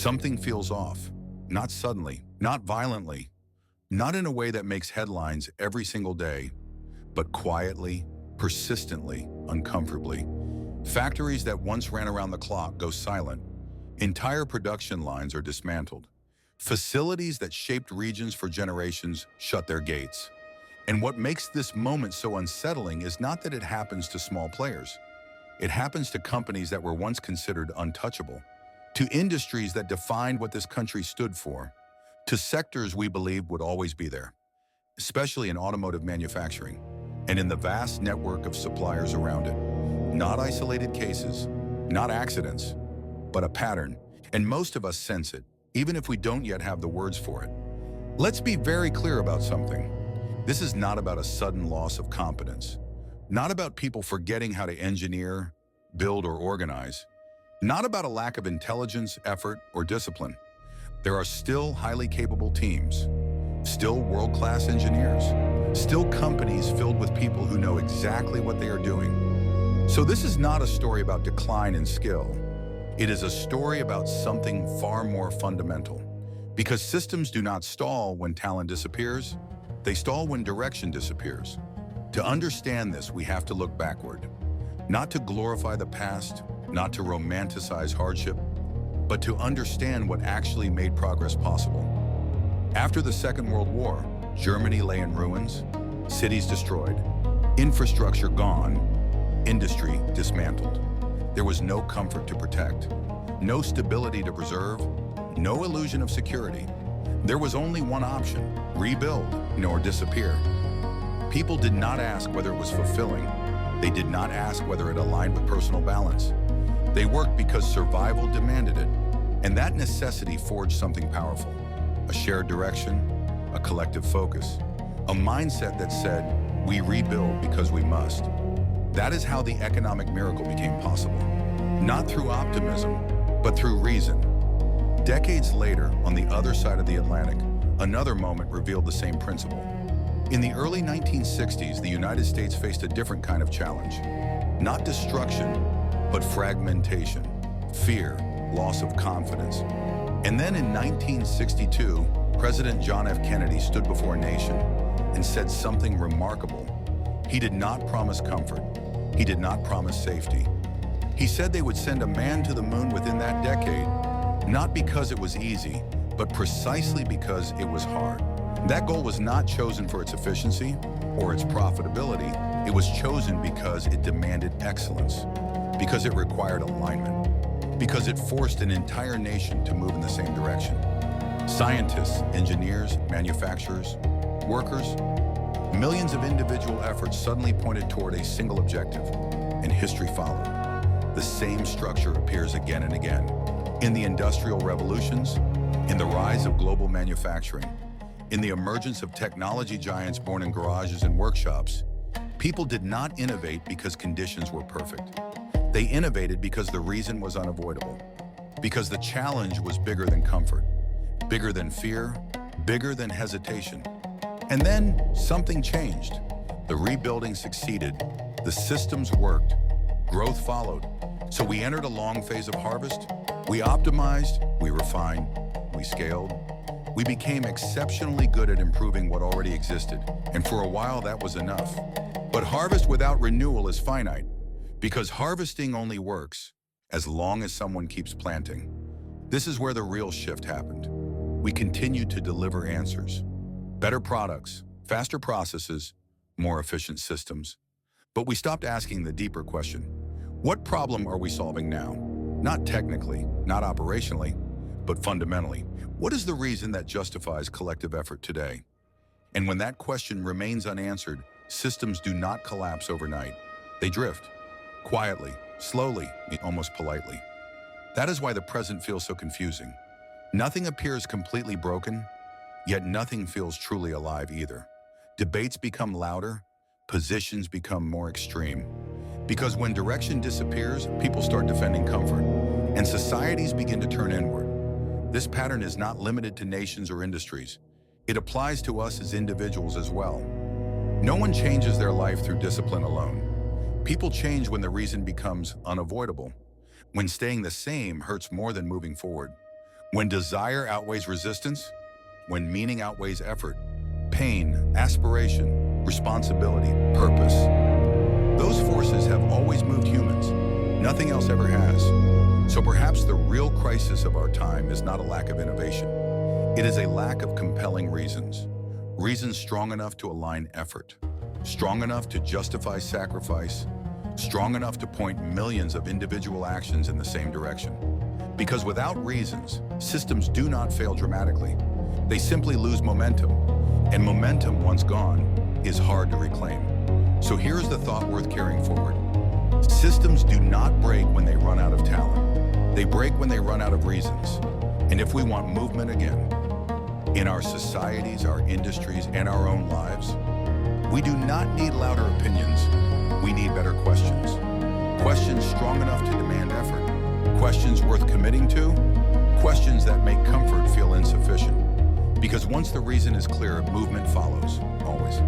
Something feels off. Not suddenly, not violently, not in a way that makes headlines every single day, but quietly, persistently, uncomfortably. Factories that once ran around the clock go silent. Entire production lines are dismantled. Facilities that shaped regions for generations shut their gates. And what makes this moment so unsettling is not that it happens to small players. It happens to companies that were once considered untouchable, to industries that defined what this country stood for, to sectors we believed would always be there, especially in automotive manufacturing and in the vast network of suppliers around it. Not isolated cases, not accidents, but a pattern, and most of us sense it, even if we don't yet have the words for it. Let's be very clear about something. This is not about a sudden loss of competence, not about people forgetting how to engineer, build, or organize, not about a lack of intelligence, effort, or discipline. There are still highly capable teams, still world-class engineers, still companies filled with people who know exactly what they are doing. So this is not a story about decline in skill. It is a story about something far more fundamental. Because systems do not stall when talent disappears, they stall when direction disappears. To understand this, we have to look backward. Not to glorify the past, not to romanticize hardship, but to understand what actually made progress possible. After the Second World War, Germany lay in ruins, cities destroyed, infrastructure gone, industry dismantled. There was no comfort to protect, no stability to preserve, no illusion of security. There was only one option: rebuild or disappear. People did not ask whether it was fulfilling. They did not ask whether it aligned with personal balance. They worked because survival demanded it, and that necessity forged something powerful: a shared direction, a collective focus, a mindset that said, we rebuild because we must. That is how the economic miracle became possible. Not through optimism, but through reason. Decades later, on the other side of the Atlantic, another moment revealed the same principle. In the early 1960s, the United States faced a different kind of challenge. Not destruction, but fragmentation, fear, loss of confidence. And then in 1962, President John F. Kennedy stood before a nation and said something remarkable. He did not promise comfort. He did not promise safety. He said they would send a man to the moon within that decade, not because it was easy, but precisely because it was hard. That goal was not chosen for its efficiency or its profitability. It was chosen because it demanded excellence, because it required alignment, because it forced an entire nation to move in the same direction. Scientists, engineers, manufacturers, workers, millions of individual efforts suddenly pointed toward a single objective, and history followed. The same structure appears again and again. In the industrial revolutions, in the rise of global manufacturing, in the emergence of technology giants born in garages and workshops, people did not innovate because conditions were perfect. They innovated because the reason was unavoidable, because the challenge was bigger than comfort, bigger than fear, bigger than hesitation. And then something changed. The rebuilding succeeded, the systems worked, growth followed. So we entered a long phase of harvest. We optimized, we refined, we scaled. We became exceptionally good at improving what already existed, and for a while that was enough. But harvest without renewal is finite, because harvesting only works as long as someone keeps planting. This is where the real shift happened. We continued to deliver answers, better products, faster processes, more efficient systems. But we stopped asking the deeper question: what problem are we solving now? Not technically, not operationally, but fundamentally. What is the reason that justifies collective effort today? And when that question remains unanswered, systems do not collapse overnight. They drift, quietly, slowly, almost politely. That is why the present feels so confusing. Nothing appears completely broken, yet nothing feels truly alive either. Debates become louder, positions become more extreme. Because when direction disappears, people start defending comfort, and societies begin to turn inward. This pattern is not limited to nations or industries. It applies to us as individuals as well. No one changes their life through discipline alone. People change when the reason becomes unavoidable, when staying the same hurts more than moving forward, When desire outweighs resistance, when meaning outweighs effort, pain, aspiration, responsibility, purpose. Those forces have always moved humans. Nothing else ever has. So perhaps the real crisis of our time is not a lack of innovation. It is a lack of compelling reasons. Reasons strong enough to align effort, strong enough to justify sacrifice, strong enough to point millions of individual actions in the same direction. Because without reasons, systems do not fail dramatically. They simply lose momentum. And momentum, once gone, is hard to reclaim. So here's the thought worth carrying forward. Systems do not break when they run out of talent. They break when they run out of reasons. And if we want movement again, in our societies, our industries, and our own lives, we do not need louder opinions. We need better questions. Questions strong enough to demand effort. Questions worth committing to. Questions that make comfort feel insufficient. Because once the reason is clear, movement follows, always.